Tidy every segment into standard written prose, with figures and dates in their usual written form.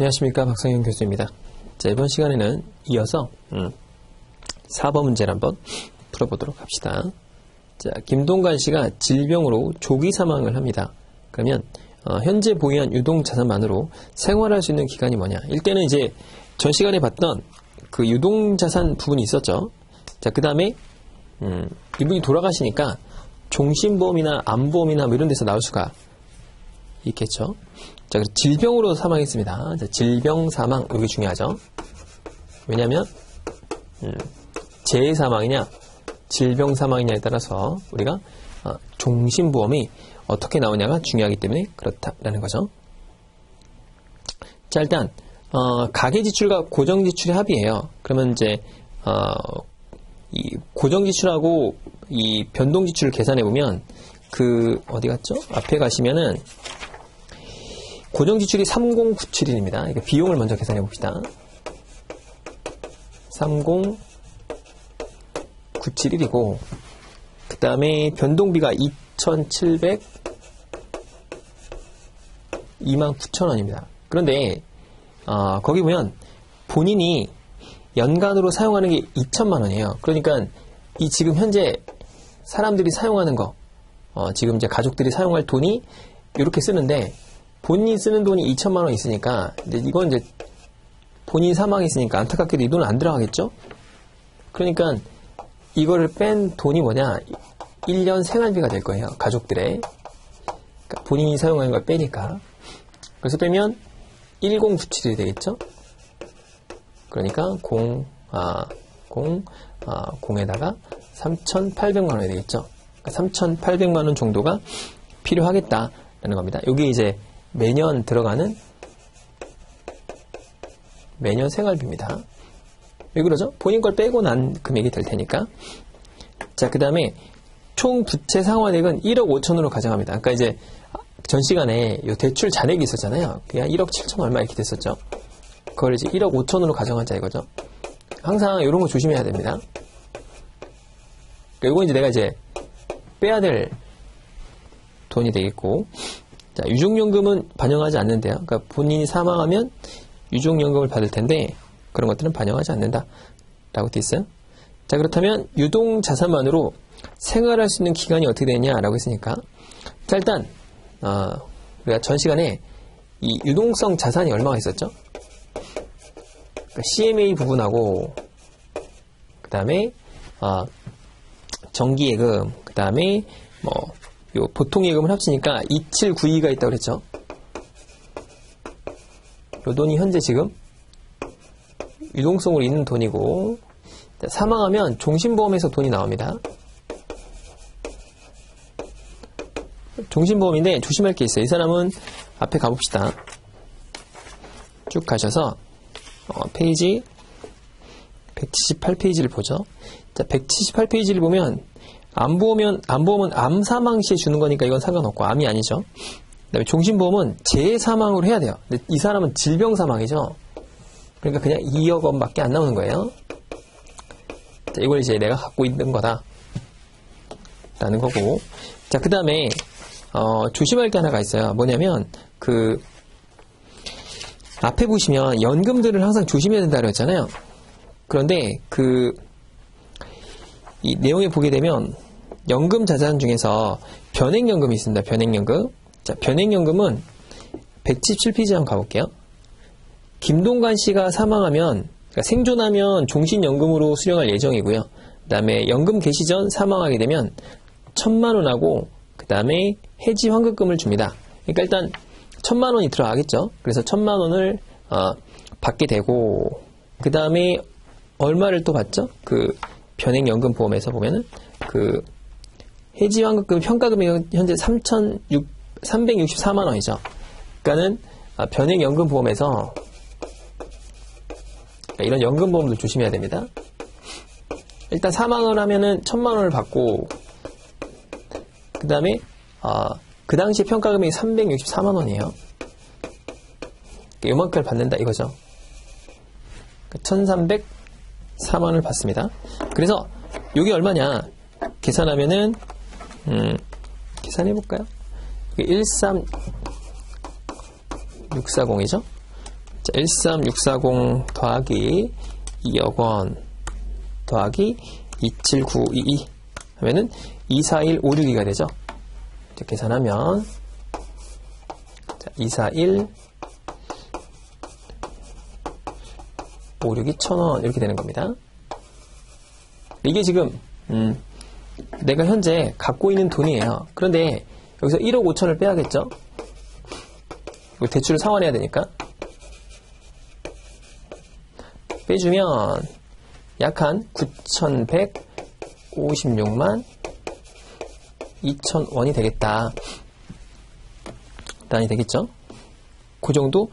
안녕하십니까, 박성현 교수입니다. 자, 이번 시간에는 이어서 4번 문제를 한번 풀어보도록 합시다. 자, 김동관 씨가 질병으로 조기 사망을 합니다. 그러면 현재 보유한 유동자산만으로 생활할 수 있는 기간이 뭐냐? 이때는 이제 전 시간에 봤던 그 유동자산 부분이 있었죠. 자, 그 다음에 이분이 돌아가시니까 종신보험이나 암보험이나 뭐 이런 데서 나올 수가 있겠죠. 자, 그래서 질병으로 사망했습니다. 자, 질병 사망, 이게 중요하죠. 왜냐하면 재해 사망이냐 질병 사망이냐에 따라서 우리가 종신보험이 어떻게 나오냐가 중요하기 때문에 그렇다라는 거죠. 자, 일단 가계지출과 고정지출의 합이에요. 그러면 이제 이 고정지출하고 이 변동지출을 계산해 보면 그 어디 갔죠? 앞에 가시면은 고정지출이 3097일입니다. 그러니까 비용을 먼저 계산해 봅시다. 3097일이고 그 다음에 변동비가 2700 29,000원입니다. 그런데 거기 보면 본인이 연간으로 사용하는 게 2천만 원이에요. 그러니까 이 지금 현재 사람들이 사용하는 거 지금 이제 가족들이 사용할 돈이 이렇게 쓰는데 본인이 쓰는 돈이 2천만 원 있으니까 이건 이제 본인 사망했으니까 안타깝게도 이 돈은 안 들어가겠죠? 그러니까 이거를 뺀 돈이 뭐냐? 1년 생활비가 될 거예요. 가족들의. 그러니까 본인이 사용하는 걸 빼니까. 그래서 빼면 1097이 되겠죠? 그러니까 0에다가 3,800만 원이 되겠죠? 그러니까 3,800만 원 정도가 필요하겠다라는 겁니다. 여기 이제 매년 들어가는 매년 생활비입니다. 왜 그러죠? 본인 걸 빼고 난 금액이 될 테니까. 자, 그 다음에 총 부채 상환액은 1억 5천으로 가정합니다. 아까 이제 전 시간에 요 대출 잔액이 있었잖아요. 그냥 1억 7천 얼마 이렇게 됐었죠. 그걸 이제 1억 5천으로 가정하자 이거죠. 항상 이런 거 조심해야 됩니다. 이건 이제 내가 이제 빼야 될 돈이 되겠고, 자, 유족연금은 반영하지 않는데요. 그러니까 본인이 사망하면 유족연금을 받을 텐데 그런 것들은 반영하지 않는다 라고 되어 있어요. 자, 그렇다면 유동자산만으로 생활할 수 있는 기간이 어떻게 되냐라고 했으니까, 자, 일단 우리가 전 시간에 이 유동성 자산이 얼마가 있었죠? 그러니까 CMA 부분하고 그 다음에 정기예금, 그 다음에 요 보통예금을 합치니까 2792가 있다고 그랬죠. 요 돈이 현재 지금 유동성으로 있는 돈이고, 사망하면 종신보험에서 돈이 나옵니다. 종신보험인데 조심할 게 있어요. 이 사람은 앞에 가봅시다. 쭉 가셔서 페이지 178페이지를 보죠. 자, 178페이지를 보면 암보험은 암 사망 시에 주는 거니까 이건 상관없고 암이 아니죠. 그다음에 종신보험은 재해 사망으로 해야 돼요. 근데 이 사람은 질병 사망이죠. 그러니까 그냥 2억 원밖에 안 나오는 거예요. 자, 이걸 이제 내가 갖고 있는 거다 라는 거고. 자, 그 다음에 조심할 게 하나가 있어요. 뭐냐면 그 앞에 보시면 연금들을 항상 조심해야 된다고 했잖아요. 그런데 이 내용에 보게 되면 연금 자산 중에서 변액연금이 있습니다. 변액연금. 자, 변액연금은 117페이지 한번 가볼게요. 김동관 씨가 사망하면, 그러니까 생존하면 종신연금으로 수령할 예정이고요. 그 다음에 연금 개시 전 사망하게 되면 1,000만 원하고 그 다음에 해지 환급금을 줍니다. 그러니까 일단 1,000만 원이 들어가겠죠. 그래서 1,000만 원을 받게 되고, 그 다음에 얼마를 또 받죠? 그 변액연금 보험에서 보면은 그 해지 환급금 평가금이 현재 364만 원이죠. 그러니까는 변액연금 보험에서 이런 연금보험도 조심해야 됩니다. 일단 사망을 하면은 1,000만 원을 받고, 그 다음에 그 당시 평가금이 364만 원이에요. 요만큼을 받는다 이거죠. 1,304만 원을 받습니다. 그래서 이게 얼마냐 계산하면은 계산해 볼까요? 13640이죠. 자, 13640 더하기 2억 원 더하기 27922 하면은 241562가 되죠. 이제 계산하면 자, 241 562 1000원 이렇게 되는 겁니다. 이게 지금 내가 현재 갖고 있는 돈이에요. 그런데 여기서 1억 5천을 빼야겠죠. 대출을 상환해야 되니까 빼주면 약 한 9,156만 2천 원이 되겠다. 단위 되겠죠? 그 정도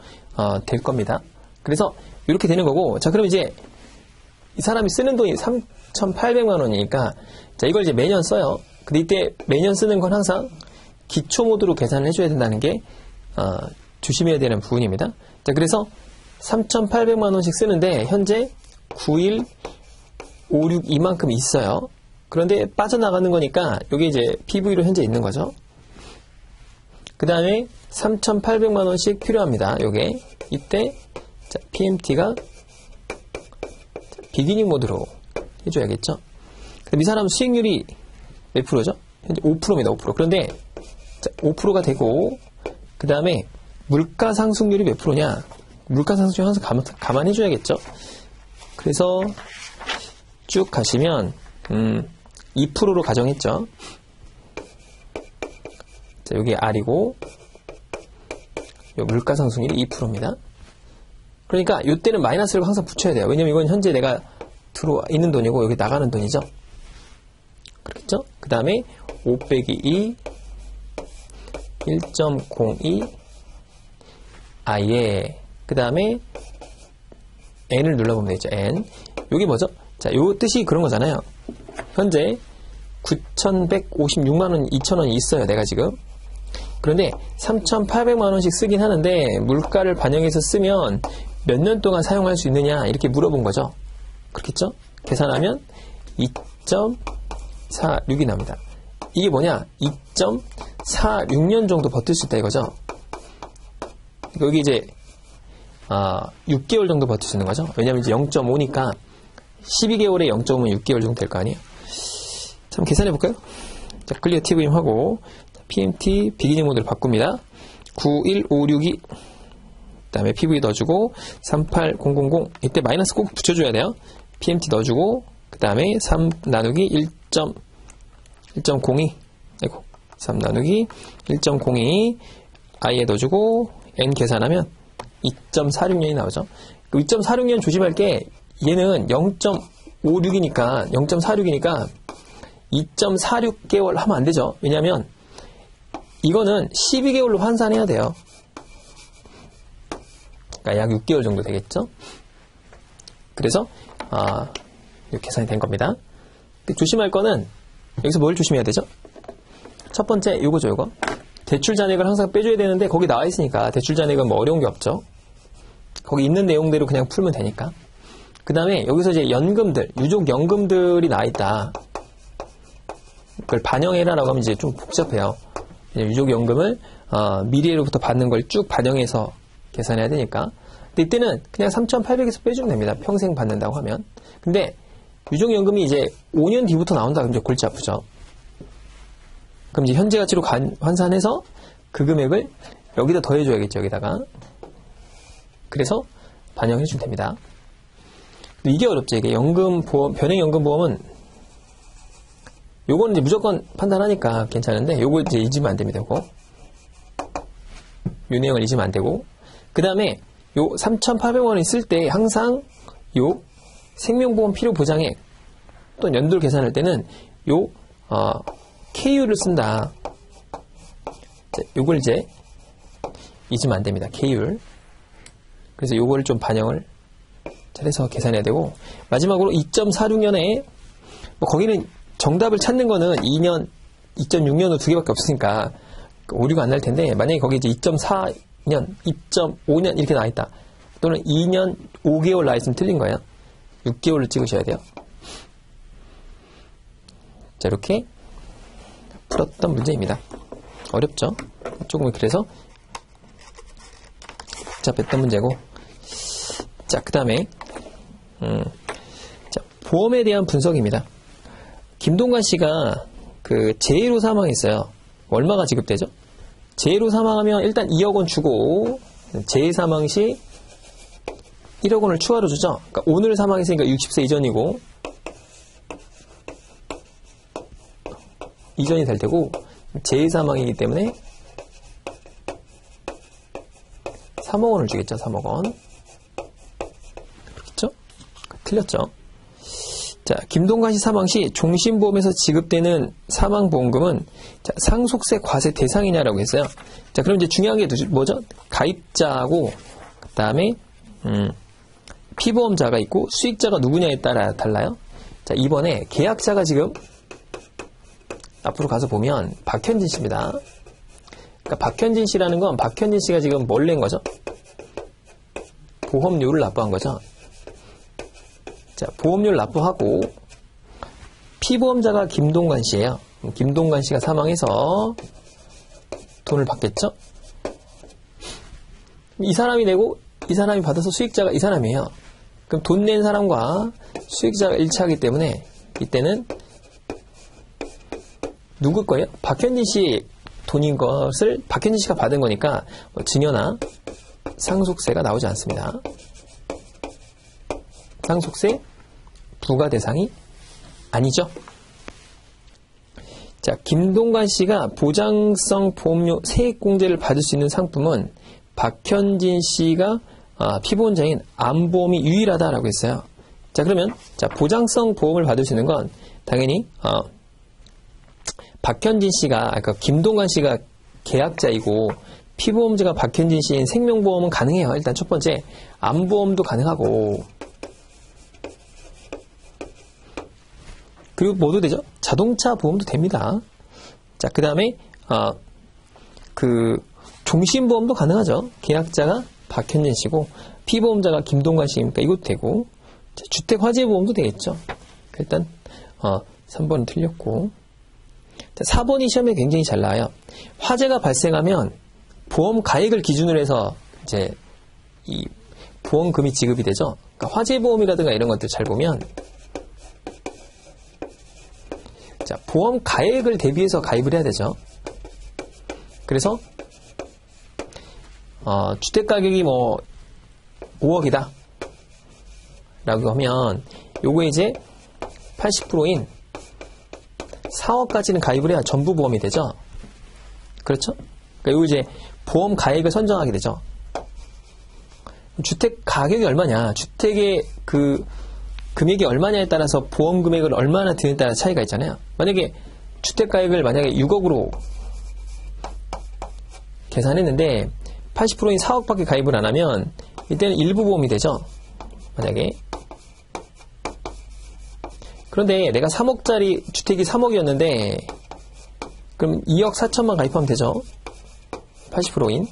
될 겁니다. 그래서 이렇게 되는 거고, 자, 그럼 이제 이 사람이 쓰는 돈이 3,800만 원이니까, 자, 이걸 이제 매년 써요. 근데 이때 매년 쓰는 건 항상 기초 모드로 계산을 해줘야 된다는 게 조심해야 되는 부분입니다. 자, 그래서 3,800만 원씩 쓰는데 현재 91,562만큼 있어요. 그런데 빠져나가는 거니까 여기 이제 PV로 현재 있는 거죠. 그 다음에 3,800만 원씩 필요합니다. 요게 이때 자, PMT가 비기닝 모드로 해줘야겠죠. 그럼 이 사람 수익률이 몇 프로죠? 현재 5%입니다. 5%. 그런데 자, 5%가 되고 그 다음에 물가 상승률이 몇 프로냐? 물가 상승률 항상 감안해줘야겠죠. 그래서 쭉 가시면 2%로 가정했죠. 자, 여기 R이고 요 물가 상승률이 2%입니다. 그러니까 이때는 마이너스를 항상 붙여야 돼요. 왜냐면 이건 현재 내가 들어와 있는 돈이고 여기 나가는 돈이죠. 그렇겠죠? 그 다음에 5 빼기 2 1.02 I에 그 다음에 N을 눌러보면 되죠. N. 요게 뭐죠? 자, 요 뜻이 그런 거잖아요. 현재 9,156만원 2천원이 있어요. 내가 지금. 그런데 3,800만원씩 쓰긴 하는데 물가를 반영해서 쓰면 몇 년 동안 사용할 수 있느냐 이렇게 물어본 거죠. 그렇겠죠? 계산하면 2.46이 납니다. 이게 뭐냐? 2.46년 정도 버틸 수 있다 이거죠. 여기 이제 6개월 정도 버틸 수 있는 거죠. 왜냐면 이제 0.5니까 12개월에 0.5면 6개월 정도 될 거 아니에요. 자, 한번 계산해 볼까요? 자, 클리어 TV임 하고 PMT 비기닝 모드를 바꿉니다. 91562 그 다음에 PV 넣어주고 38000 이때 마이너스 꼭 붙여줘야 돼요. PMT 넣어주고 그 다음에 3 나누기 1.02 아이고 3 나누기 1.02 I에 넣어주고 N 계산하면 2.46년이 나오죠. 2.46년 조심할 게 얘는 0.56이니까 0.46이니까 2.46개월 하면 안 되죠. 왜냐하면 이거는 12개월로 환산해야 돼요. 그러니까 약 6개월 정도 되겠죠. 그래서 이렇게 계산이 된 겁니다. 조심할 거는 여기서 뭘 조심해야 되죠? 첫 번째 요거죠. 요거 대출 잔액을 항상 빼줘야 되는데 거기 나와 있으니까 대출 잔액은 뭐 어려운 게 없죠. 거기 있는 내용대로 그냥 풀면 되니까. 그 다음에 여기서 이제 연금들, 유족연금들이 나와 있다. 그걸 반영해라라고 하면 이제 좀 복잡해요. 유족연금을 미래로부터 받는 걸 쭉 반영해서 계산해야 되니까. 근데 이때는 그냥 3,800에서 빼주면 됩니다. 평생 받는다고 하면. 근데 유족연금이 이제 5년 뒤부터 나온다 그러면 이제 골치 아프죠. 그럼 이제 현재 가치로 환산해서 그 금액을 여기다 더해줘야겠죠. 여기다가. 그래서 반영해주면 됩니다. 이게 어렵죠. 이게 연금보험, 변액연금보험은 요거는 이제 무조건 판단하니까 괜찮은데 요거 이제 잊으면 안 됩니다. 요거. 요 내용을 잊으면 안 되고. 그 다음에 요 3,800원을 쓸 때 항상 요 생명보험 필요보장액 또 연도를 계산할 때는 요 KU를 쓴다. 요걸 이제 잊으면 안 됩니다. KU를. 그래서 요걸 좀 반영을 잘해서 계산해야 되고, 마지막으로 2.46년에 뭐 거기는 정답을 찾는 거는 2년, 2.6년으로 두 개밖에 없으니까 오류가 안 날 텐데, 만약에 거기 이제 2.4년, 2.5년 이렇게 나와 있다. 또는 2년 5개월 나와 있으면 틀린 거예요. 6개월을 찍으셔야 돼요. 자, 이렇게 풀었던 문제입니다. 어렵죠? 조금 그래서 복잡했던 문제고, 자, 그 다음에, 자, 보험에 대한 분석입니다. 김동관 씨가 그 재해로 사망했어요. 얼마가 지급되죠? 재해로 사망하면 일단 2억 원 주고, 재해 사망 시 1억 원을 추가로 주죠. 그러니까 오늘 사망했으니까 60세 이전이고, 이전이 될 테고, 재해 사망이기 때문에 3억 원을 주겠죠. 3억 원. 그렇죠? 틀렸죠? 자, 김동관 씨 사망 시 종신보험에서 지급되는 사망보험금은 자, 상속세 과세 대상이냐라고 했어요. 자, 그럼 이제 중요한 게 뭐죠? 가입자하고 그 다음에 피보험자가 있고 수익자가 누구냐에 따라 달라요. 자, 이번에 계약자가 지금 앞으로 가서 보면 박현진 씨입니다. 그러니까 박현진 씨라는 건 박현진 씨가 지금 뭘 낸 거죠? 보험료를 납부한 거죠. 자, 보험료를 납부하고 피보험자가 김동관 씨예요. 김동관 씨가 사망해서 돈을 받겠죠? 이 사람이 내고 이 사람이 받아서 수익자가 이 사람이에요. 그럼 돈 낸 사람과 수익자가 일치하기 때문에 이때는 누구 거예요? 박현진 씨 돈인 것을 박현진 씨가 받은 거니까 뭐 증여나 상속세가 나오지 않습니다. 상속세 부과 대상이 아니죠. 자, 김동관 씨가 보장성 보험료 세액공제를 받을 수 있는 상품은 박현진 씨가 피보험자인 암보험이 유일하다라고 했어요. 자, 그러면 자, 보장성 보험을 받을 수 있는 건 당연히 박현진 씨가 아까 김동관 씨가 계약자이고 피보험자가 박현진 씨인 생명보험은 가능해요. 일단 첫 번째 암보험도 가능하고 그리고 뭐도 되죠? 자동차 보험도 됩니다. 자, 그 다음에 그 종신보험도 가능하죠. 계약자가 박현진 씨고 피보험자가 김동관 씨니까 이것도 되고 자, 주택화재보험도 되겠죠. 일단 3번은 틀렸고 자, 4번이 시험에 굉장히 잘 나와요. 화재가 발생하면 보험 가액을 기준으로 해서 이제 이 보험금이 지급이 되죠. 그러니까 화재보험이라든가 이런 것들 잘 보면 자, 보험 가액을 대비해서 가입을 해야 되죠. 그래서 주택 가격이 뭐 5억이다 라고 하면 요거 이제 80%인 4억까지는 가입을 해야 전부 보험이 되죠. 그렇죠? 그러니까 요거 이제 보험 가액을 선정하게 되죠. 주택 가격이 얼마냐, 주택의 그 금액이 얼마냐에 따라서 보험 금액을 얼마나 드느냐에 따라 차이가 있잖아요. 만약에 주택 가액을 만약에 6억으로 계산했는데 80%인 4억밖에 가입을 안 하면 이때는 일부 보험이 되죠. 만약에 그런데 내가 3억짜리 주택이 3억이었는데 그럼 2억 4천만 가입하면 되죠. 80%인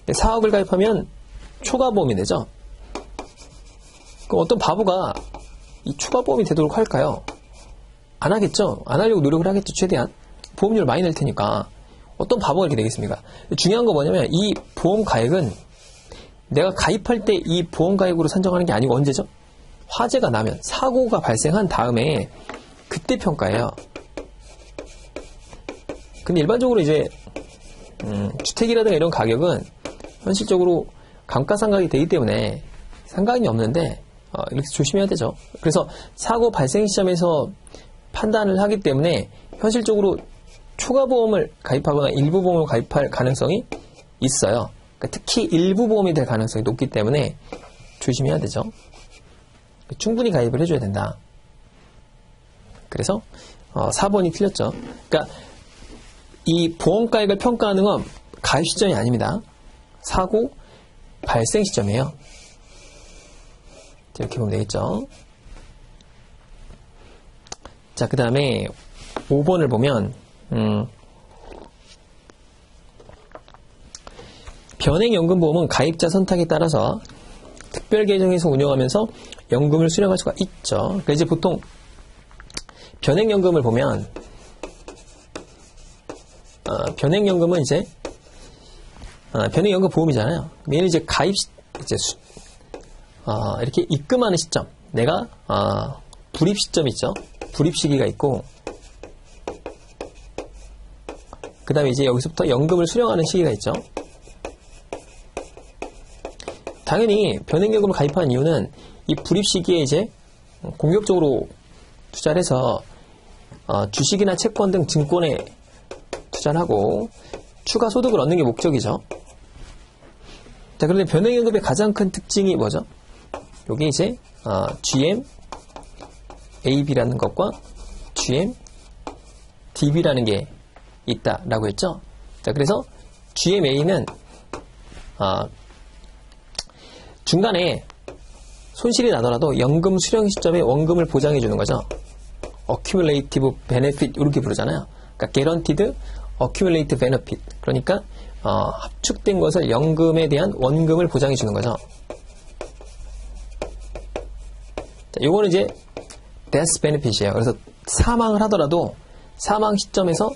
4억을 가입하면 초과보험이 되죠. 그럼 어떤 바보가 이 추가보험이 되도록 할까요? 안 하겠죠. 안 하려고 노력을 하겠죠. 최대한 보험료를 많이 낼 테니까. 어떤 바보가 이렇게 되겠습니까? 중요한 거 뭐냐면 이 보험 가액은 내가 가입할 때 이 보험 가액으로 산정하는 게 아니고 언제죠? 화재가 나면, 사고가 발생한 다음에 그때 평가해요. 근데 일반적으로 이제 주택이라든가 이런 가격은 현실적으로 감가상각이 되기 때문에 상관이 없는데 이렇게 조심해야 되죠. 그래서 사고 발생 시점에서 판단을 하기 때문에 현실적으로 초과보험을 가입하거나 일부 보험을 가입할 가능성이 있어요. 그러니까 특히 일부 보험이 될 가능성이 높기 때문에 조심해야 되죠. 충분히 가입을 해줘야 된다. 그래서 4번이 틀렸죠. 그러니까 이 보험가액을 평가하는 건 가입 시점이 아닙니다. 사고 발생 시점이에요. 이렇게 보면 되겠죠. 자, 그 다음에 5번을 보면 변액연금보험은 가입자 선택에 따라서 특별 계정에서 운영하면서 연금을 수령할 수가 있죠. 그러니까 이제 보통 변액연금을 보면 변액연금은 이제 변액연금 보험이잖아요. 얘는 이제 가입 이제 이렇게 입금하는 시점, 내가 불입 시점이 있죠. 불입 시기가 있고, 그 다음에 이제 여기서부터 연금을 수령하는 시기가 있죠. 당연히 변액연금을 가입한 이유는 이 불입 시기에 이제 공격적으로 투자를 해서 주식이나 채권 등 증권에 투자를 하고 추가 소득을 얻는 게 목적이죠. 자, 그런데 변액연금의 가장 큰 특징이 뭐죠? 요게 이제 GM, AB라는 것과 GM, DB라는 게 있다라고 했죠. 자, 그래서 GMA는 중간에 손실이 나더라도 연금 수령 시점에 원금을 보장해 주는 거죠. Accumulative Benefit 이렇게 부르잖아요. 그러니까 Guaranteed Accumulated Benefit. 그러니까 합축된 것을 연금에 대한 원금을 보장해 주는 거죠. 자, 요거는 이제 Death Benefit이에요. 그래서 사망을 하더라도 사망 시점에서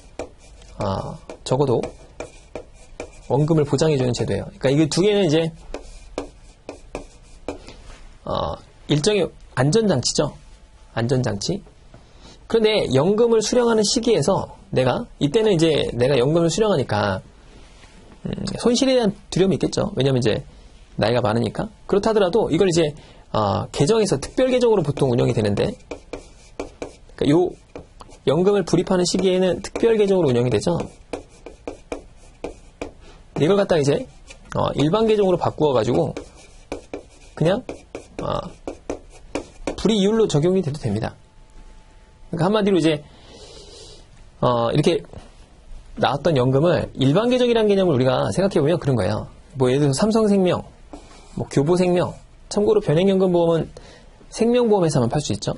적어도 원금을 보장해주는 제도예요. 그러니까 이 두 개는 이제 일종의 안전장치죠. 안전장치. 그런데 연금을 수령하는 시기에서 이때는 이제 내가 연금을 수령하니까 손실에 대한 두려움이 있겠죠. 왜냐면 이제 나이가 많으니까. 그렇다 하더라도 이걸 이제 계정에서 특별 계정으로 보통 운영이 되는데, 그러니까 요 연금을 불입하는 시기에는 특별 계정으로 운영이 되죠. 이걸 갖다 이제 일반 계정으로 바꾸어 가지고 그냥 불이율로 적용이 돼도 됩니다. 그러니까 한마디로 이제 이렇게 나왔던 연금을 일반 계정이라는 개념을 우리가 생각해 보면 그런 거예요. 뭐 예를 들어서 삼성생명, 뭐 교보생명, 참고로 변액연금보험은 생명보험회사만 팔 수 있죠.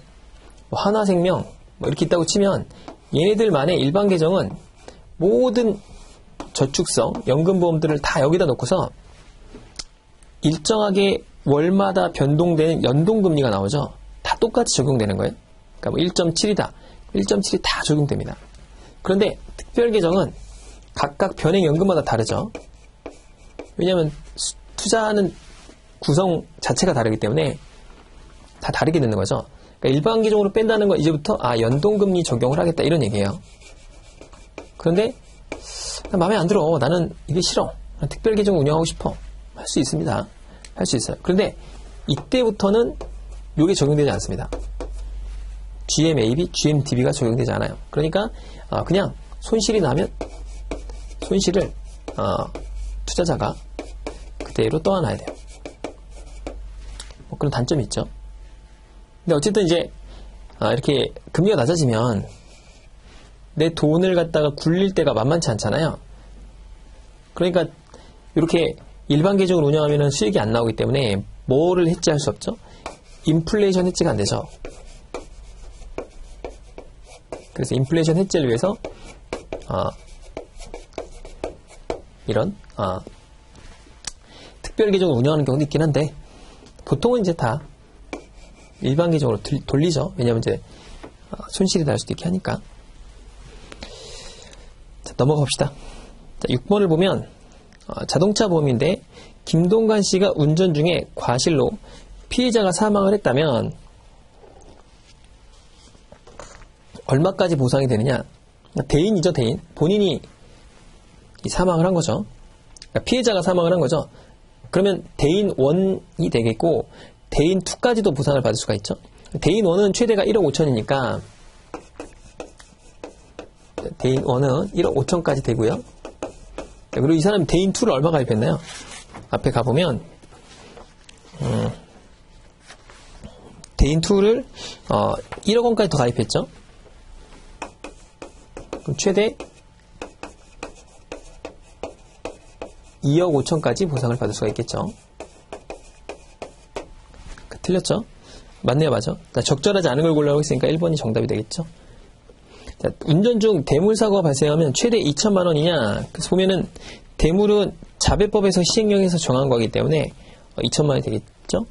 뭐 하나생명 뭐 이렇게 있다고 치면 얘네들만의 일반 계정은 모든 저축성 연금보험들을 다 여기다 놓고서 일정하게 월마다 변동되는 연동금리가 나오죠. 다 똑같이 적용되는 거예요. 그러니까 뭐 1.7이다. 1.7이 다 적용됩니다. 그런데 특별계정은 각각 변액연금마다 다르죠. 왜냐하면 투자하는 구성 자체가 다르기 때문에 다 다르게 되는 거죠. 그러니까 일반 계정으로 뺀다는 건 이제부터 연동금리 적용을 하겠다 이런 얘기예요. 그런데 마음에 안 들어. 나는 이게 싫어. 특별계정 운영하고 싶어. 할 수 있습니다. 할 수 있어요. 그런데 이때부터는 이게 적용되지 않습니다. GMAB, GMDB가 적용되지 않아요. 그러니까 그냥 손실이 나면 손실을 투자자가 그대로 떠안아야 돼요. 뭐 그런 단점이 있죠. 근데 어쨌든 이제 이렇게 금리가 낮아지면 내 돈을 갖다가 굴릴 때가 만만치 않잖아요. 그러니까 이렇게 일반 계정을 운영하면 수익이 안 나오기 때문에 뭐를 해지할 수 없죠? 인플레이션 해지가 안 되죠. 그래서 인플레이션 해지를 위해서 이런 특별 계정을 운영하는 경우도 있긴 한데 보통은 이제 다 일반 계정으로 돌리죠. 왜냐하면 이제 손실이 날 수도 있게 하니까. 자, 넘어가 봅시다. 자, 6번을 보면 자동차 보험인데 김동관 씨가 운전 중에 과실로 피해자가 사망을 했다면 얼마까지 보상이 되느냐? 대인이죠, 대인. 본인이 사망을 한 거죠. 그러니까 피해자가 사망을 한 거죠. 그러면 대인 1이 되겠고 대인 2까지도 보상을 받을 수가 있죠. 대인 1은 최대가 1억 5천이니까 대인 1은 1억 5천까지 되고요. 그리고 이 사람이 대인 2를 얼마 가입했나요? 앞에 가보면 대인 2를 1억 원까지 더 가입했죠. 그럼 최대 2억 5천까지 보상을 받을 수가 있겠죠. 틀렸죠? 맞네요, 맞아. 적절하지 않은 걸 고르라고 했으니까 1번이 정답이 되겠죠. 자, 운전 중 대물사고가 발생하면 최대 2천만 원이냐? 그래서 보면은 대물은 자배법에서 시행령에서 정한 거기 때문에 2천만 원이 되겠죠.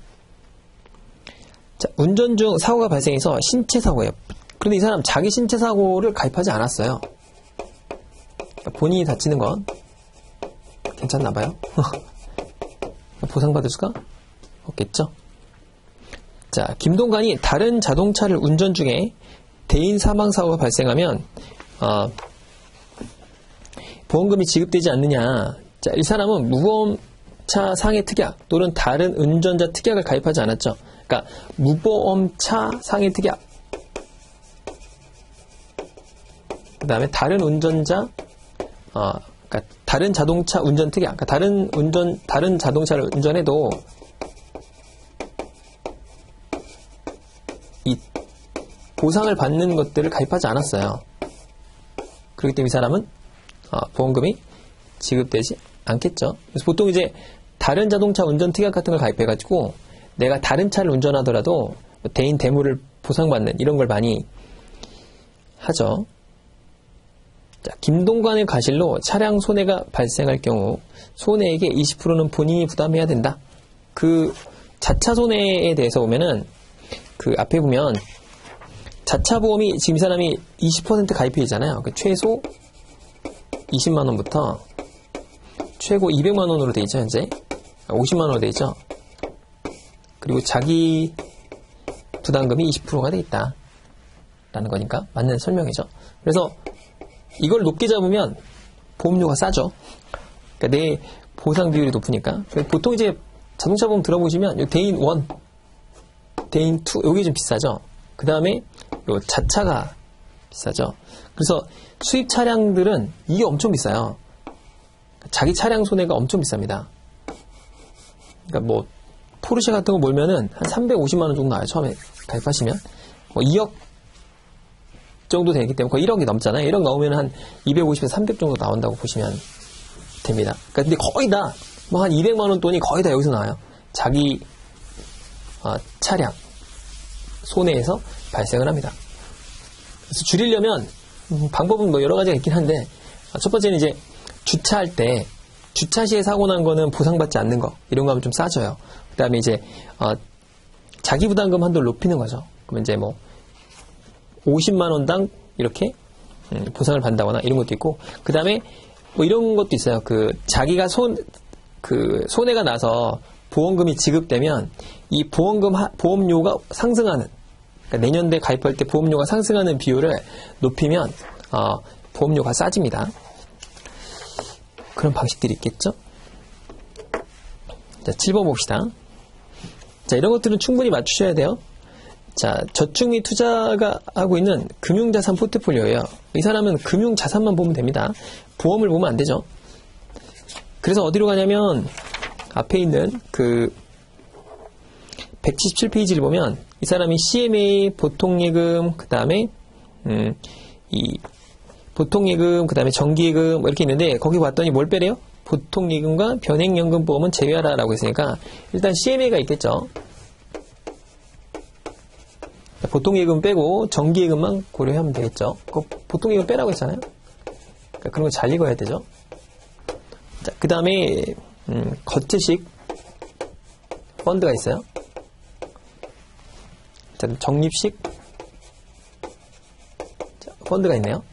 자, 운전 중 사고가 발생해서 신체 사고예요. 그런데 이 사람 자기 신체 사고를 가입하지 않았어요. 그러니까 본인이 다치는 건 괜찮나 봐요. 보상받을 수가 없겠죠. 자, 김동관이 다른 자동차를 운전 중에 대인 사망 사고가 발생하면 보험금이 지급되지 않느냐. 자, 이 사람은 무보험차 상해 특약 또는 다른 운전자 특약을 가입하지 않았죠. 그러니까 무보험차 상해 특약, 그 다음에 다른 운전자, 그러니까 다른 자동차 운전 특약, 그러니까 다른 자동차를 운전해도 이 보상을 받는 것들을 가입하지 않았어요. 그렇기 때문에 이 사람은 보험금이 지급되지 않겠죠. 그래서 보통 이제 다른 자동차 운전 특약 같은 걸 가입해가지고 내가 다른 차를 운전하더라도 대인 대물을 보상받는 이런 걸 많이 하죠. 자, 김동관의 과실로 차량 손해가 발생할 경우 손해액의 20%는 본인이 부담해야 된다. 그 자차 손해에 대해서 보면은 그 앞에 보면 자차 보험이 지금 이 사람이 20% 가입해 있잖아요. 그 최소 20만 원부터 최고 200만 원으로 돼 있죠, 현재. 50만 원으로 돼 있죠. 그리고 자기 부담금이 20%가 돼 있다. 라는 거니까 맞는 설명이죠. 그래서 이걸 높게 잡으면 보험료가 싸죠. 그러니까 내 보상 비율이 높으니까. 보통 이제 자동차 보험 들어보시면 대인 1, 대인 2, 여기 좀 비싸죠. 그 다음에 요 자차가 비싸죠. 그래서 수입 차량들은 이게 엄청 비싸요. 자기 차량 손해가 엄청 비쌉니다. 그러니까 뭐 포르쉐 같은 거 몰면은 한 350만 원 정도 나와요. 처음에 가입하시면 뭐 2억 정도 되기 때문에 거의 1억이 넘잖아요. 1억 넘으면 한 250에서 300 정도 나온다고 보시면 됩니다. 그러니까 근데 거의 다 뭐 한 200만 원 돈이 거의 다 여기서 나와요. 자기 차량 손해에서 발생을 합니다. 그래서 줄이려면 방법은 뭐 여러 가지가 있긴 한데 첫 번째는 이제 주차할 때 주차 시에 사고 난 거는 보상받지 않는 거 이런 거 하면 좀 싸져요. 그 다음에 이제 자기 부담금 한도를 높이는 거죠. 그러면 이제 뭐 50만 원당 이렇게 보상을 받는다거나 이런 것도 있고, 그 다음에 뭐 이런 것도 있어요. 그 자기가 손해가 나서 보험금이 지급되면 이 보험료가 상승하는, 그러니까 내년도에 가입할 때 보험료가 상승하는 비율을 높이면 보험료가 싸집니다. 그런 방식들이 있겠죠. 자, 7번 봅시다. 자, 이런 것들은 충분히 맞추셔야 돼요. 자, 저축 및 투자가 하고 있는 금융자산 포트폴리오예요. 이 사람은 금융자산만 보면 됩니다. 보험을 보면 안 되죠. 그래서 어디로 가냐면 앞에 있는 그 177페이지를 보면 이 사람이 CMA, 보통예금, 그 다음에 이 보통예금, 그 다음에 정기예금 뭐 이렇게 있는데 거기 봤더니 뭘 빼래요? 보통예금과 변액연금보험은 제외하라라고 했으니까 일단 CMA가 있겠죠. 보통예금 빼고 정기예금만 고려하면 되겠죠. 보통예금 빼라고 했잖아요. 그러니까 그런 거 잘 읽어야 되죠. 자, 그 다음에 거치식 펀드가 있어요. 자, 적립식 펀드가 있네요.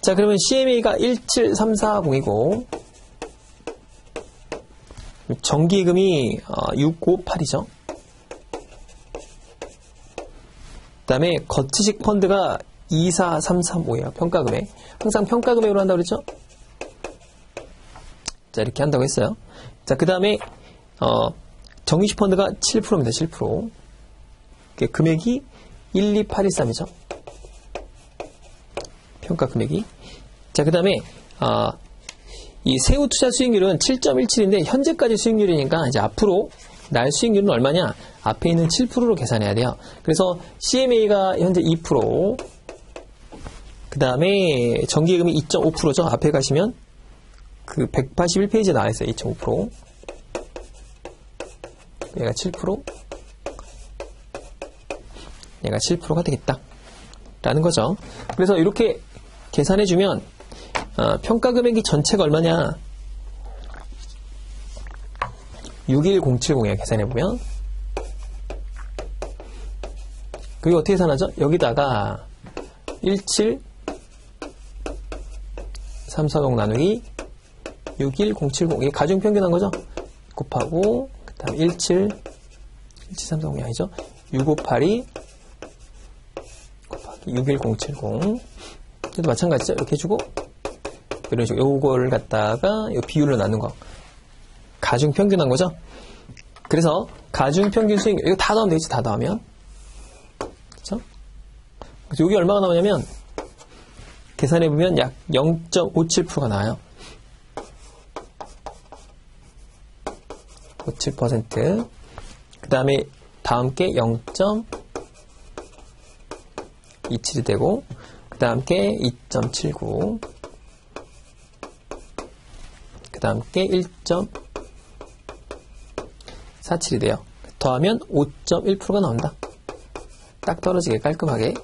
자, 그러면 CMA가 17340이고 정기예금이 658이죠. 그 다음에 거치식 펀드가 24335예요. 평가금액. 항상 평가금액으로 한다고 그랬죠? 자, 이렇게 한다고 했어요. 자, 그 다음에 정기식 펀드가 7%입니다. 7%. 금액이 12813이죠. 평가 금액이. 자, 그 다음에 이 세후 투자 수익률은 7.17인데 현재까지 수익률이니까 이제 앞으로 날 수익률은 얼마냐? 앞에 있는 7%로 계산해야 돼요. 그래서 CMA가 현재 2%, 그 다음에 정기예금이 2.5%죠. 앞에 가시면 그 181페이지에 나와 있어요. 2.5%. 얘가 7%, 얘가 7%가 되겠다. 라는 거죠. 그래서 이렇게 계산해주면 평가금액이 전체가 얼마냐? 61070이에요. 계산해보면. 그게 어떻게 계산하죠? 여기다가 17340 나누기 61070, 이게 가중평균한 거죠? 곱하고 그 다음 1730이 아니죠? 6582 곱하기 61070. 그래도 마찬가지죠. 이렇게 해주고, 이런 식으로 요거를 갖다가 요 비율로 나눈 거. 가중평균한 거죠? 그래서 가중평균 수익, 이거 다 더하면 되겠지, 다 더하면. 그쵸? 그래서 여기 얼마가 나오냐면, 계산해보면 약 0.57%가 나와요. 57%. 그 다음에 다음 게 0.27이 되고, 그 다음 게 2.79. 그 다음 게 1.47이 돼요. 더하면 5.1%가 나온다. 딱 떨어지게 깔끔하게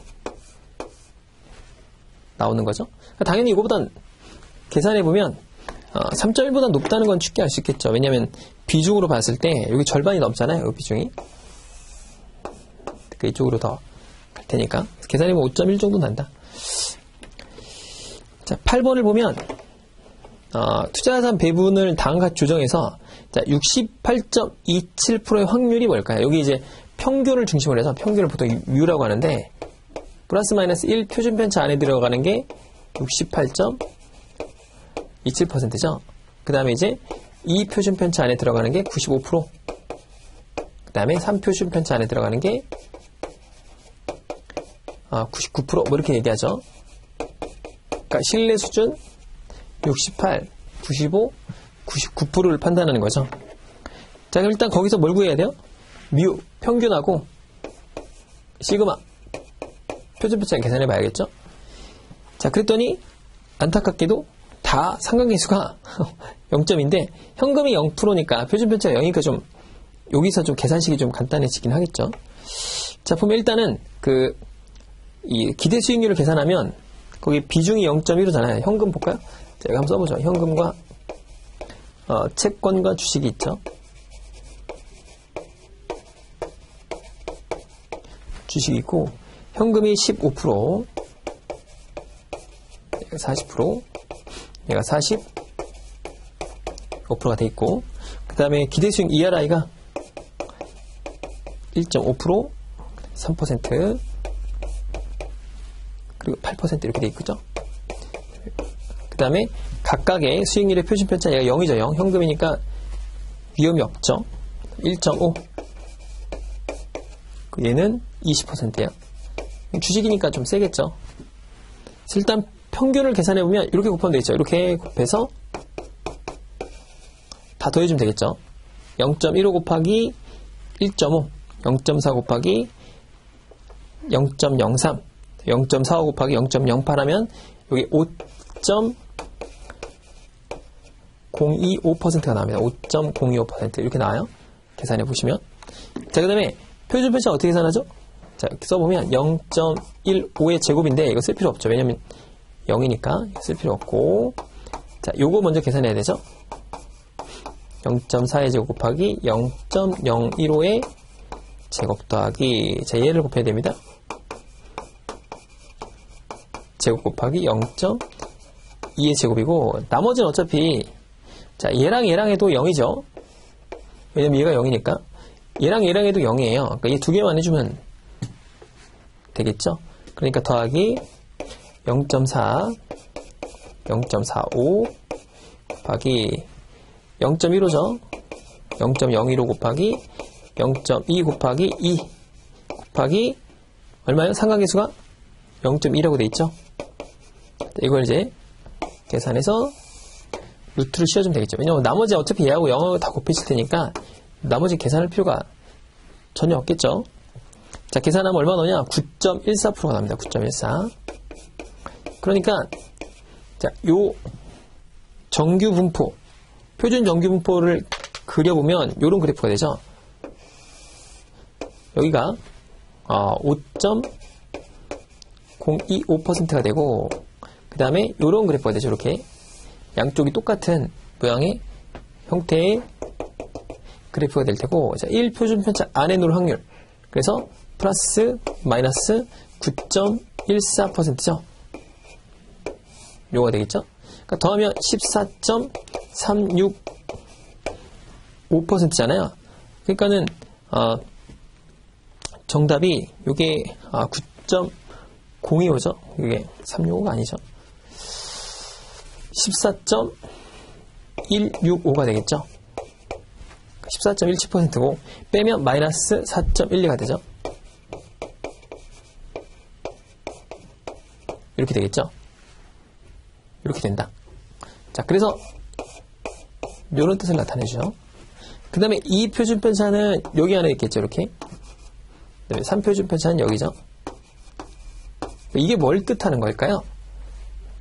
나오는 거죠. 당연히 이거보단 계산해보면 3.1보다 높다는 건 쉽게 알 수 있겠죠. 왜냐하면 비중으로 봤을 때 여기 절반이 넘잖아요. 이 비중이. 이쪽으로 더 갈 테니까. 계산해보면 5.1 정도 난다. 자, 8번을 보면 투자자산 배분을 다음과 같이 조정해서 68.27%의 확률이 뭘까요? 여기 이제 평균을 중심으로 해서 평균을 보통 U라고 하는데 플러스 마이너스 1 표준 편차 안에 들어가는 게 68.27%죠. 그 다음에 이제 2 표준 편차 안에 들어가는 게 95%. 그 다음에 3 표준 편차 안에 들어가는 게 99% 뭐 이렇게 얘기하죠. 그러니까 신뢰 수준 68, 95, 99%를 판단하는 거죠. 자, 그럼 일단 거기서 뭘 구해야 돼요? 뮤, 평균하고 시그마, 표준편차 계산해 봐야겠죠? 자, 그랬더니 안타깝게도 다 상관계수가 0점인데 현금이 0%니까 표준편차가 0이니까 좀 여기서 좀 계산식이 좀 간단해지긴 하겠죠. 자, 보면 일단은 이 기대 수익률을 계산하면 거기 비중이 0.15잖아요. 현금 볼까요? 자, 여기 한번 써보죠. 현금과 채권과 주식이 있죠. 주식이 있고 현금이 15%, 얘가 40%, 얘가 45%가 돼 있고, 그 다음에 기대수익 ERI가 1.5%, 3%, 그리고 8% 이렇게 돼 있죠. 그 다음에 각각의 수익률의 표준편차 얘가 0이죠. 0. 현금이니까 위험이 없죠. 1.5. 얘는 20%예요. 주식이니까 좀 세겠죠. 일단 평균을 계산해보면 이렇게 곱하면 되겠죠. 이렇게 곱해서 다 더해주면 되겠죠. 0.15 곱하기 1.5, 0.4 곱하기 0.03, 0.45 곱하기 0.08 하면 여기 5.025%가 나옵니다. 5.025% 이렇게 나와요. 계산해 보시면. 자, 그 다음에 표준편차 어떻게 계산하죠? 자, 이렇게 써보면 0.15의 제곱인데 이거 쓸 필요 없죠. 왜냐면 0이니까 쓸 필요 없고. 자, 요거 먼저 계산해야 되죠. 0.4의 제곱 곱하기 0.015의 제곱 더하기, 자, 얘를 곱해야 됩니다. 제곱 곱하기 0.2의 제곱이고, 나머지는 어차피, 자, 얘랑 해도 0이죠. 왜냐면 얘가 0이니까. 얘랑 해도 0이에요. 그러니까 얘 두 개만 해주면 되겠죠. 그러니까 더하기 0.4, 0.45 곱하기 0.15죠. 0.015 곱하기 0.2 곱하기 2 곱하기 얼마예요? 상관계수가 0.2라고 돼 있죠. 이걸 이제 계산해서 루트를 씌워주면 되겠죠. 왜냐면 나머지 어차피 얘하고 0하고 다 곱해질 테니까 나머지 계산할 필요가 전혀 없겠죠. 자, 계산하면 얼마 나오냐? 9.14%가 납니다. 9.14. 그러니까 자, 요 정규 분포, 표준 정규 분포를 그려보면 요런 그래프가 되죠. 여기가 5.025%가 되고, 그 다음에 요런 그래프가 되죠. 이렇게 양쪽이 똑같은 모양의 형태의 그래프가 될 테고, 자, 1 표준 편차 안에 놓을 확률, 그래서 플러스 마이너스 9.14%죠. 요거가 되겠죠. 그러니까 더하면 14.365%잖아요. 그러니까는 정답이 요게 9.025죠. 이게 365가 아니죠. 14.165가 되겠죠. 14.17%고 빼면 마이너스 4.12가 되죠. 이렇게 되겠죠. 이렇게 된다. 자, 그래서 이런 뜻을 나타내죠. 그 다음에 이 표준편차는 여기 안에 있겠죠. 이렇게. 그 다음에 3표준편차는 여기죠. 이게 뭘 뜻하는 걸까요?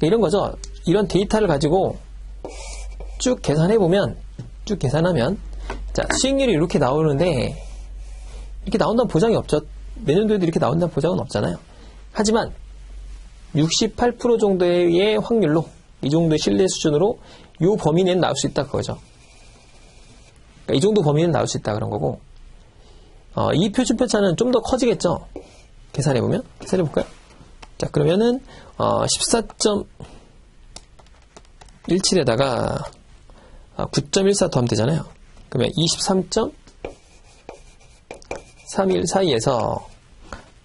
이런 거죠. 이런 데이터를 가지고 쭉 계산해보면, 쭉 계산하면, 자, 수익률이 이렇게 나오는데, 이렇게 나온다는 보장이 없죠. 내년도에도 이렇게 나온다는 보장은 없잖아요. 하지만, 68% 정도의 확률로, 이 정도의 신뢰 수준으로, 이 범위 내는 나올 수 있다, 그거죠. 그러니까 이 정도 범위는 나올 수 있다, 그런 거고, 이 표준편차는 좀 더 커지겠죠. 계산해보면? 계산해볼까요? 자, 그러면은, 14.17에다가, 9.14 더하면 되잖아요. 그러면 23.31 사이에서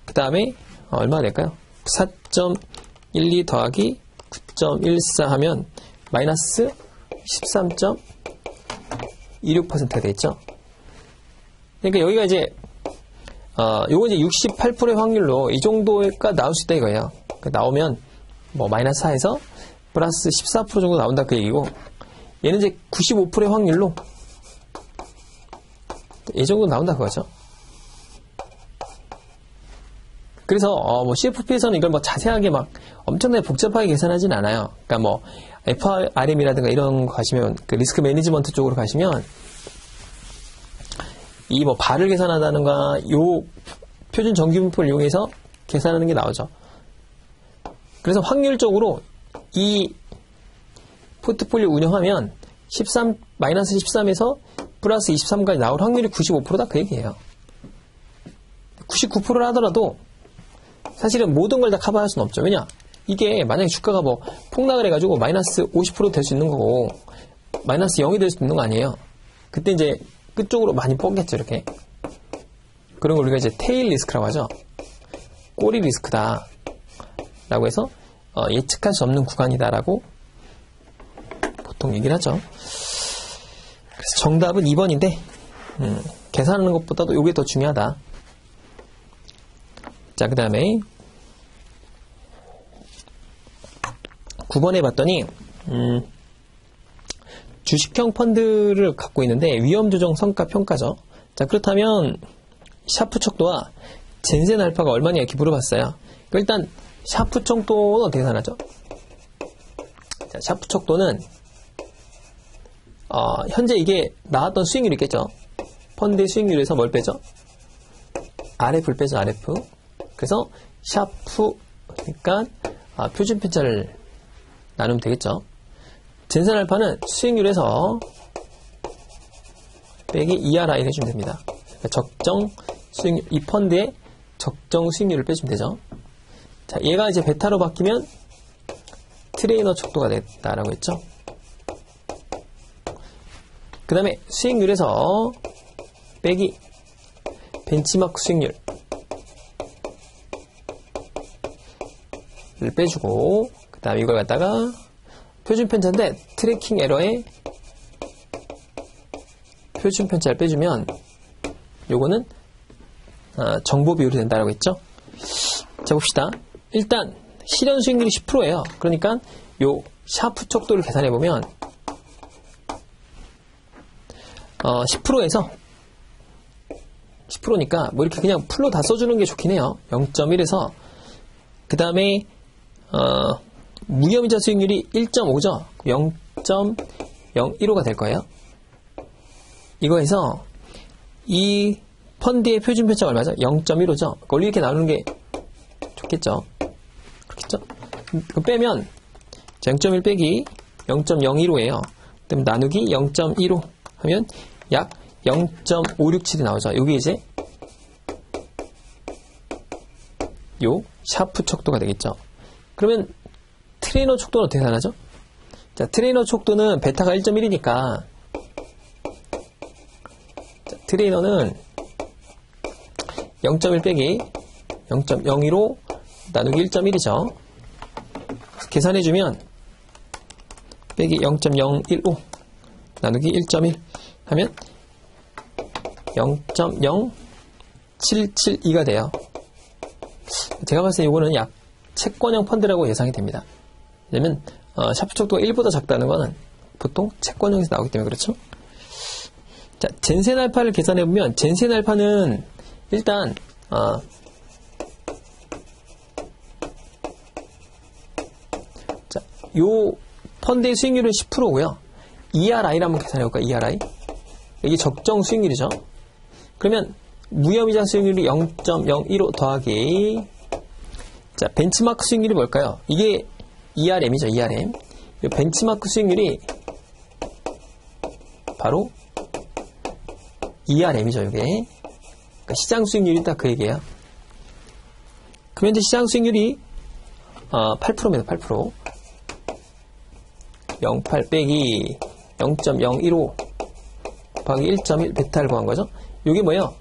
그 다음에 얼마나 될까요? 4.12 더하기 9.14 하면 마이너스 13.26%가 되겠죠. 그러니까 여기가 이제 요거 이제 68%의 확률로 이 정도가 나올 수 있다 이거예요. 그러니까 나오면 뭐 마이너스 4에서 플러스 14% 정도 나온다 그 얘기고, 얘는 이제 95%의 확률로 이 정도 나온다 그거죠. 그래서 뭐 CFP에서는 이걸 뭐 자세하게 막 엄청나게 복잡하게 계산하진 않아요. 그러니까 뭐 FRM이라든가 이런 거 가시면, 그 리스크 매니지먼트 쪽으로 가시면 이 뭐 발을 계산하다든가 요 표준 정규분포를 이용해서 계산하는 게 나오죠. 그래서 확률적으로 이 포트폴리오 운영하면 마이너스 13에서 플러스 23까지 나올 확률이 95%다 그 얘기예요. 99%를 하더라도 사실은 모든 걸 다 커버할 수는 없죠. 왜냐? 이게 만약에 주가가 뭐 폭락을 해가지고 마이너스 50% 될 수 있는 거고 마이너스 0이 될 수 있는 거 아니에요. 그때 이제 끝쪽으로 많이 뻗겠죠. 이렇게. 그런 걸 우리가 이제 테일 리스크라고 하죠. 꼬리 리스크다 라고 해서 예측할 수 없는 구간이다라고 보통 얘기를 하죠. 그래서 정답은 2번인데 계산하는 것보다도 이게 더 중요하다. 자, 그 다음에 9번에 봤더니 주식형 펀드를 갖고 있는데 위험조정 성과 평가죠. 자, 그렇다면 샤프 척도와 젠센 알파가 얼마냐 이렇게 물어봤어요. 일단 샤프 척도는 어떻게 계산하죠? 자, 샤프 척도는 현재 이게 나왔던 수익률이 있겠죠. 펀드의 수익률에서 뭘 빼죠? RF를 빼죠. RF. 그래서 샤프, 그러니까 표준 편차를 나누면 되겠죠. 젠센 알파는 수익률에서 빼기 ERI 해주면 됩니다. 그러니까 적정 수익률, 이 펀드의 적정 수익률을 빼주면 되죠. 자, 얘가 이제 베타로 바뀌면 트레이너 척도가 됐다라고 했죠. 그 다음에 수익률에서 빼기 벤치마크 수익률을 빼주고, 그 다음에 이걸 갖다가 표준 편차인데 트래킹 에러에 표준 편차를 빼주면 요거는 정보 비율이 된다라고 했죠. 자, 봅시다. 일단 실현 수익률이 10%예요. 그러니까 요 샤프 척도를 계산해 보면 10%에서 10%니까 뭐 이렇게 그냥 풀로 다 써주는 게 좋긴 해요. 0.1에서 그 다음에 무혐의자 수익률이 1.5죠. 0.015가 될 거예요. 이거에서 이 펀드의 표준 편차가 얼마죠? 0.15죠. 원래 이렇게 나누는 게 좋겠죠. 그렇겠죠? 그거 빼면 0.1 빼기 0.015예요. 그다음 나누기 0.15 하면 약 0.567이 나오죠. 이게 이제 요 샤프 척도가 되겠죠. 그러면 트레이너 척도는 어떻게 계산하죠? 자, 트레이너 척도는 베타가 1.1이니까 트레이너는 0.1 빼기 0.015 나누기 1.1이죠. 계산해주면 빼기 0.015 나누기 1.1 하면 0.0772가 돼요. 제가 봤을 때 이거는 약 채권형 펀드라고 예상이 됩니다. 왜냐면 샤프 척도가 1보다 작다는 거는 보통 채권형에서 나오기 때문에 그렇죠. 자, 젠센 알파를 계산해보면 젠센 알파는 일단 자, 요 펀드의 수익률은 10%고요. ERI를 한번 계산해볼까요? ERI. 이게 적정 수익률이죠. 그러면 무혐의자 수익률이 0.015 더하기 자, 벤치마크 수익률이 뭘까요? 이게 ERM이죠. ERM. 이 벤치마크 수익률이 바로 ERM이죠. 이게 그러니까 시장 수익률이 딱 그 얘기예요. 그럼 현재 시장 수익률이 8%입니다. 8%. 0.8 빼기 0.015 곱하기 1.1 베타를 구한 거죠. 이게 뭐예요?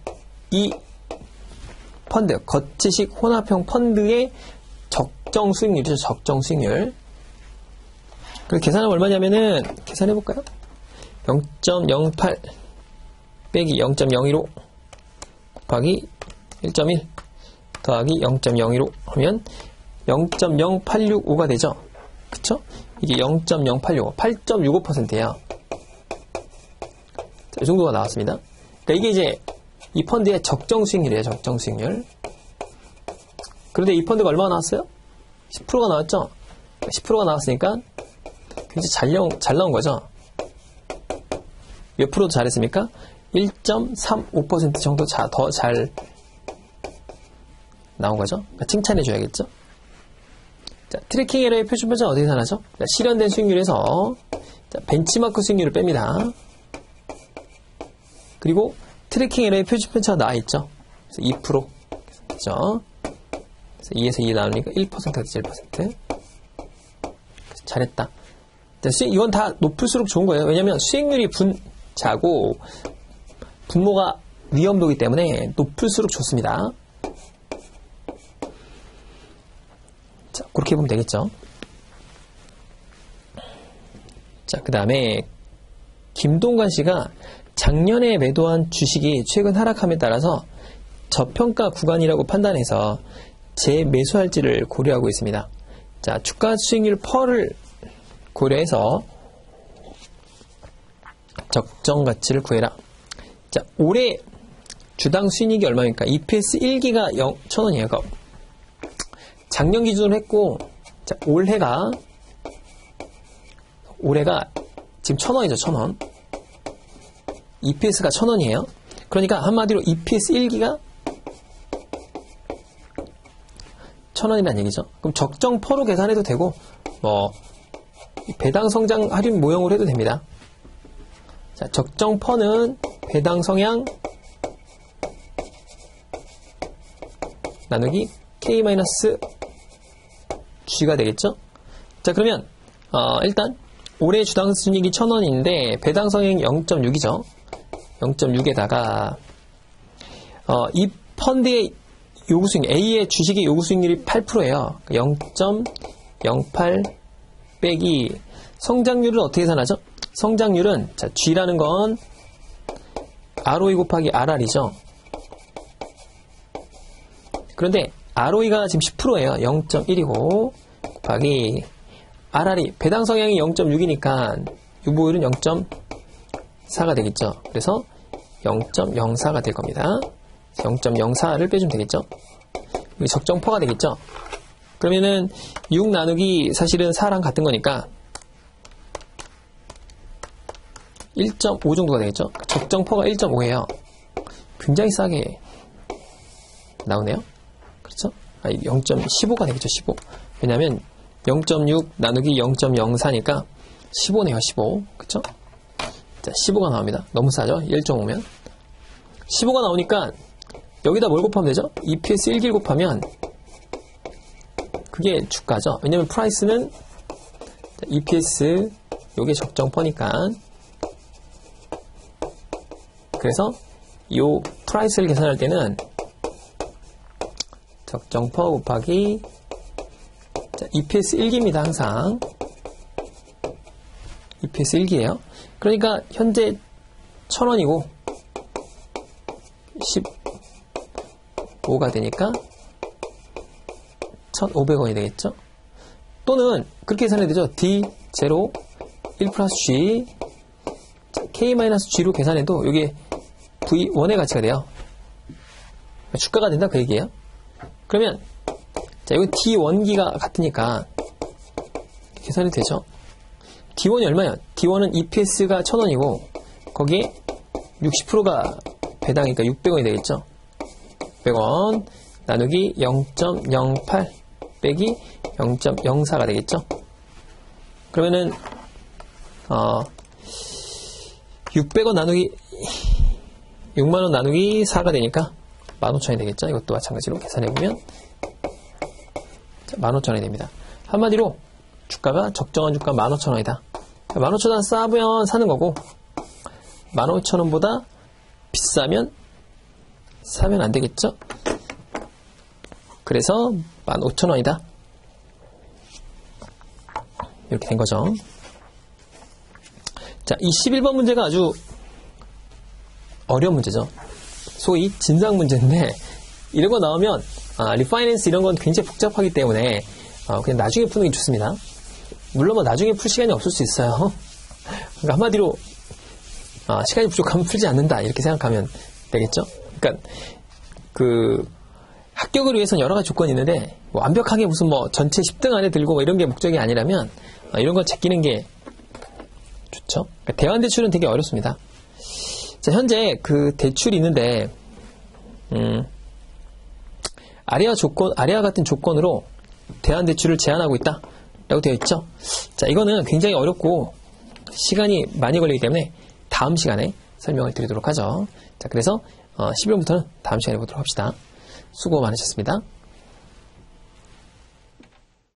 이 펀드, 거치식 혼합형 펀드의 적정 수익률이죠. 적정 수익률. 그래서 계산하면 얼마냐면은, 계산해볼까요? 0.08 빼기 0.015 곱하기 1.1 더하기 0.015 하면 0.0865가 되죠. 그쵸? 이게 0.0865, 8.65%예요. 이 정도가 나왔습니다. 그러니까 이게 이제 이 펀드의 적정 수익률이에요. 적정 수익률. 그런데 이 펀드가 얼마나 나왔어요? 10%가 나왔죠? 10%가 나왔으니까 굉장히 잘 나온 거죠? 몇 프로도 잘했습니까? 1.35% 정도 더 잘 나온 거죠? 그러니까 칭찬해 줘야겠죠? 자, 트래킹 에러의 표준편차는 어디에 나타나죠? 자, 실현된 수익률에서 자, benchmark 수익률을 뺍니다. 그리고 트래킹 에러의 표준편차가 나와있죠? 그래서 2%. 그죠? 그래서 2에서 2 나누니까 1%가 되죠, 1%. 잘했다. 자, 이건 다 높을수록 좋은 거예요. 왜냐면 수익률이 작고 분모가 위험도이기 때문에 높을수록 좋습니다. 자, 그렇게 보면 되겠죠. 자, 그 다음에 김동관 씨가 작년에 매도한 주식이 최근 하락함에 따라서 저평가 구간이라고 판단해서 재매수할지를 고려하고 있습니다. 자, 주가 수익률 펄을 고려해서 적정 가치를 구해라. 자, 올해 주당 수익이 얼마입니까? EPS 1기가 1,000원이에요. 작년 기준으로 했고, 자, 올해가 지금 1,000원이죠, 1,000원. EPS가 1,000원이에요. 그러니까 한마디로 EPS 1기가 1,000원이라는 얘기죠. 그럼 적정 퍼로 계산해도 되고, 배당 성장 할인 모형으로 해도 됩니다. 자, 적정 퍼는 배당 성향 나누기 K-G가 되겠죠? 자, 그러면 일단 올해 주당 순이익이 1,000원인데 배당 성향이 0.6이죠. 0.6에다가 이 펀드의 요구 수익률, A의 주식의 요구 수익률이 8%예요. 0.08 빼기 성장률은 어떻게 계산하죠? 성장률은 자, G라는 건 ROE 곱하기 RR이죠. 그런데 ROE가 지금 10%예요. 0.1이고 곱하기 RR이 배당 성향이 0.6이니까 유보율은 0.4가 되겠죠. 그래서 0.04가 될 겁니다. 0.04를 빼주면 되겠죠. 여기 적정퍼가 되겠죠. 그러면은 6 나누기 사실은 4랑 같은 거니까 1.5 정도가 되겠죠. 적정퍼가 1.5예요. 굉장히 싸게 나오네요. 그렇죠? 0.15가 되겠죠. 15. 왜냐면 0.6 나누기 0.04니까 15네요. 15. 그쵸? 자, 15가 나옵니다. 너무 싸죠? 1.5면. 15가 나오니까 여기다 뭘 곱하면 되죠? EPS 1길 곱하면 그게 주가죠. 왜냐면 프라이스는 EPS 요게 적정퍼니까 그래서 요 프라이스를 계산할 때는 적정퍼 곱하기 자, EPS 1기입니다. 항상 EPS 1기예요. 그러니까 현재 1,000원이고 15가 되니까 1,500원이 되겠죠. 또는 그렇게 계산해야 되죠. D0 1 플러스 G K-G로 계산해도 이게 V1의 가치가 돼요. 주가가 된다 그 얘기예요. 그러면 자 이건 D1기가 같으니까 계산이 되죠. D1이 얼마예요? D1은 EPS가 1,000원이고 거기에 60%가 배당이니까 600원이 되겠죠. 100원 나누기 0.08 빼기 0.04가 되겠죠. 그러면은 600원 나누기 6만원 나누기 4가 되니까 15,000원이 되겠죠. 이것도 마찬가지로 계산해보면 15,000원이 됩니다. 한마디로 주가가 적정한 주가 15,000원이다. 15,000원 싸면 사는 거고 15,000원보다 비싸면 사면 안 되겠죠. 그래서 15,000원이다. 이렇게 된 거죠. 자, 이 11번 문제가 아주 어려운 문제죠. 소위 진상 문제인데 이런 거 나오면 리파이낸스 이런 건 굉장히 복잡하기 때문에 그냥 나중에 푸는 게 좋습니다. 물론 뭐 나중에 풀 시간이 없을 수 있어요. 그러니까 한마디로 시간이 부족하면 풀지 않는다 이렇게 생각하면 되겠죠. 그러니까 그 합격을 위해서는 여러 가지 조건이 있는데 뭐 완벽하게 무슨 뭐 전체 10등 안에 들고 뭐 이런 게 목적이 아니라면 이런 거 제끼는 게 좋죠. 그러니까 대환대출은 되게 어렵습니다. 자, 현재 그 대출이 있는데 아래와 같은 조건으로 대환대출을 제한하고 있다 라고 되어 있죠. 자, 이거는 굉장히 어렵고 시간이 많이 걸리기 때문에 다음 시간에 설명을 드리도록 하죠. 자, 그래서 11번부터는 다음 시간에 보도록 합시다. 수고 많으셨습니다.